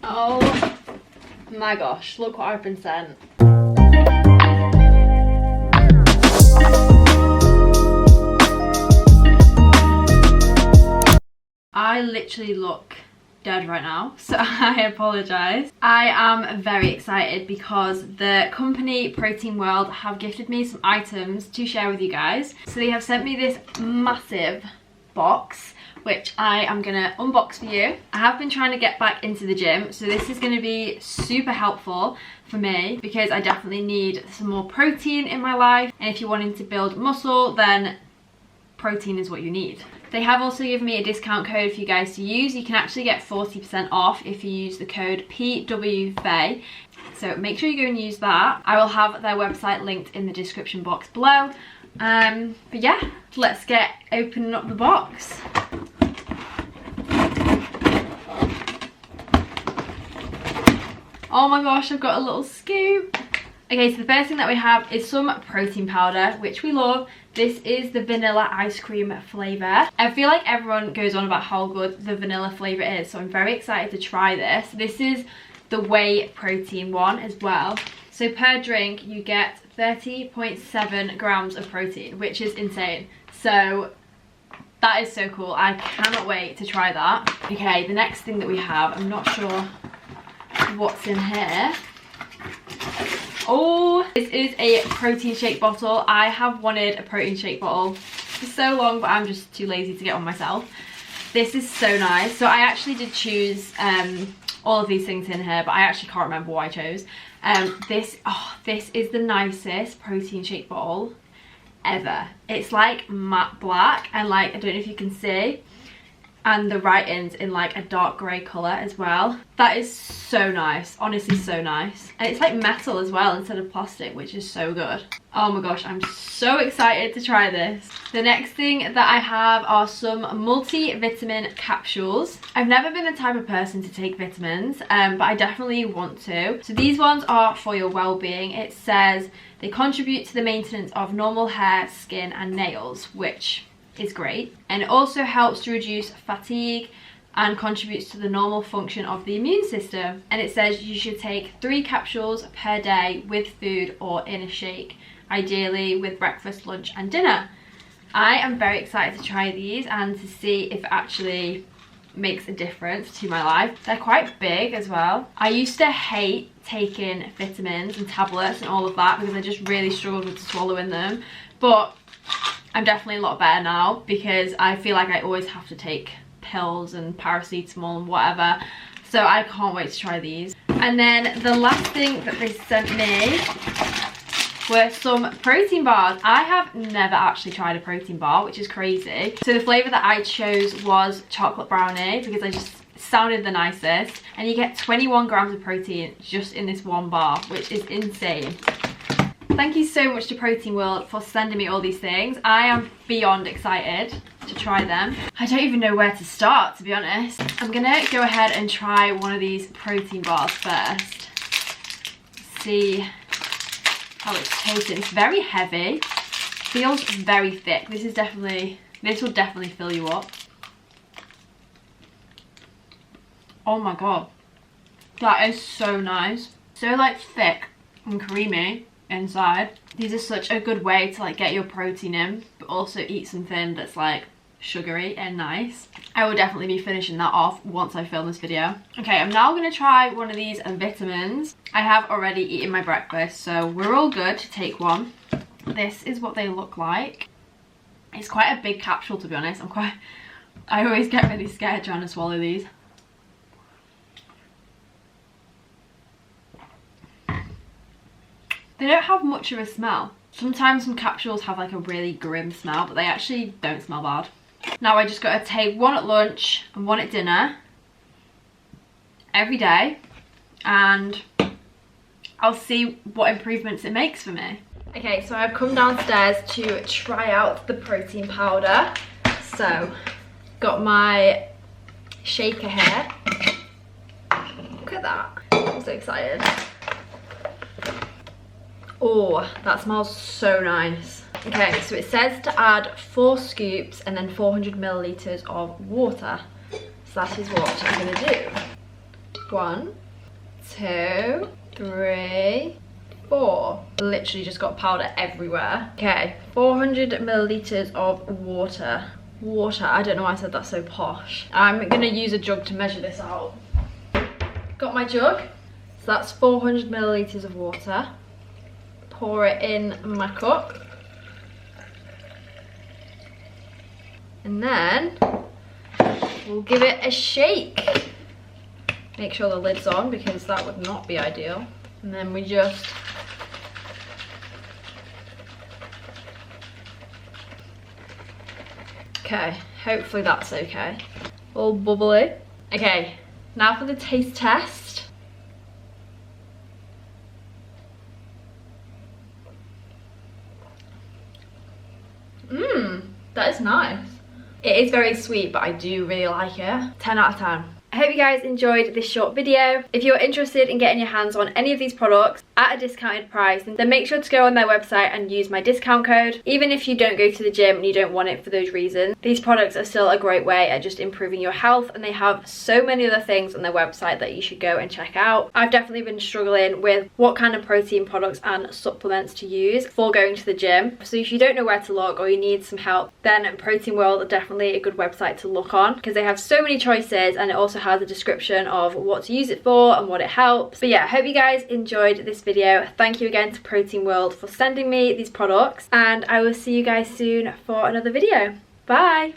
Oh my gosh, look what I've been sent. I literally look dead right now, so I apologise. I am very excited because the company Protein World have gifted me some items to share with you guys. So they have sent me this massive box, which I am gonna unbox for you. I have been trying to get back into the gym, so this is gonna be super helpful for me because I definitely need some more protein in my life, and if you're wanting to build muscle, then protein is what you need. They have also given me a discount code for you guys to use. You can actually get 40% off if you use the code PWFAY. So make sure you go and use that. I will have their website linked in the description box below. But yeah, let's get opening up the box. Oh my gosh, I've got a little scoop. Okay, so the first thing that we have is some protein powder, which we love. This is the vanilla ice cream flavour. I feel like everyone goes on about how good the vanilla flavour is, so I'm very excited to try this. This is the whey protein one as well. So per drink, you get 30.7 grams of protein, which is insane. So that is so cool. I cannot wait to try that. Okay, the next thing that we have, I'm not sure what's in here. Oh, this is a protein shake bottle. I have wanted a protein shake bottle for so long, but I'm just too lazy to get one myself. This is so nice. So I actually did choose all of these things in here, but I actually can't remember what I chose. This is the nicest protein shake bottle ever. It's like matte black, and like, I don't know if you can see, and the writing's in like a dark grey colour as well. That is so nice, honestly so nice. And it's like metal as well instead of plastic, which is so good. Oh my gosh, I'm so excited to try this. The next thing that I have are some multivitamin capsules. I've never been the type of person to take vitamins, but I definitely want to. So these ones are for your well-being. It says they contribute to the maintenance of normal hair, skin and nails, which is great, and it also helps to reduce fatigue and contributes to the normal function of the immune system. And it says you should take 3 capsules per day with food or in a shake, ideally with breakfast, lunch and dinner. I am very excited to try these and to see if it actually makes a difference to my life. They're quite big as well. I used to hate taking vitamins and tablets and all of that because I just really struggled with swallowing them, but I'm definitely a lot better now because I feel like I always have to take pills and paracetamol and whatever. So I can't wait to try these. And then the last thing that they sent me were some protein bars. I have never actually tried a protein bar, which is crazy. So the flavour that I chose was chocolate brownie because I just sounded the nicest. And you get 21 grams of protein just in this one bar, which is insane. Thank you so much to Protein World for sending me all these things. I am beyond excited to try them. I don't even know where to start, to be honest. I'm gonna go ahead and try one of these protein bars first. See how it's tasting. It's very heavy. Feels very thick. This will definitely fill you up. Oh my god. That is so nice. So like thick and creamy inside. These are such a good way to like get your protein in, but also eat something that's like sugary and nice. I will definitely be finishing that off once I film this video. Okay, I'm now going to try one of these vitamins. I have already eaten my breakfast, so we're all good to take one. This is what they look like. It's quite a big capsule, to be honest. I always get really scared trying to swallow these. They don't have much of a smell. Sometimes some capsules have like a really grim smell, but they actually don't smell bad. Now I just got to take one at lunch and one at dinner every day, and I'll see what improvements it makes for me. Okay, so I've come downstairs to try out the protein powder. So, got my shaker here. Look at that. I'm so excited. Oh, that smells so nice. Okay, so it says to add 4 scoops and then 400 milliliters of water. So that is what I'm gonna do. 1, 2, 3, 4. Literally just got powder everywhere. Okay, 400 milliliters of water. Water, I don't know why I said that so posh. I'm gonna use a jug to measure this out. Got my jug, so that's 400 milliliters of water. Pour it in my cup. And then we'll give it a shake. Make sure the lid's on because that would not be ideal. And then we just okay, hopefully that's okay. All bubbly. Okay, now for the taste test. That is nice. It is very sweet, but I do really like it. 10 out of 10. I hope you guys enjoyed this short video. If you're interested in getting your hands on any of these products at a discounted price, then make sure to go on their website and use my discount code. Even if you don't go to the gym and you don't want it for those reasons, these products are still a great way at just improving your health, and they have so many other things on their website that you should go and check out. I've definitely been struggling with what kind of protein products and supplements to use for going to the gym. So if you don't know where to look or you need some help, then Protein World are definitely a good website to look on because they have so many choices, and it also has a description of what to use it for and what it helps. But yeah, I hope you guys enjoyed this video. Thank you again to Protein World for sending me these products, and I will see you guys soon for another video. Bye!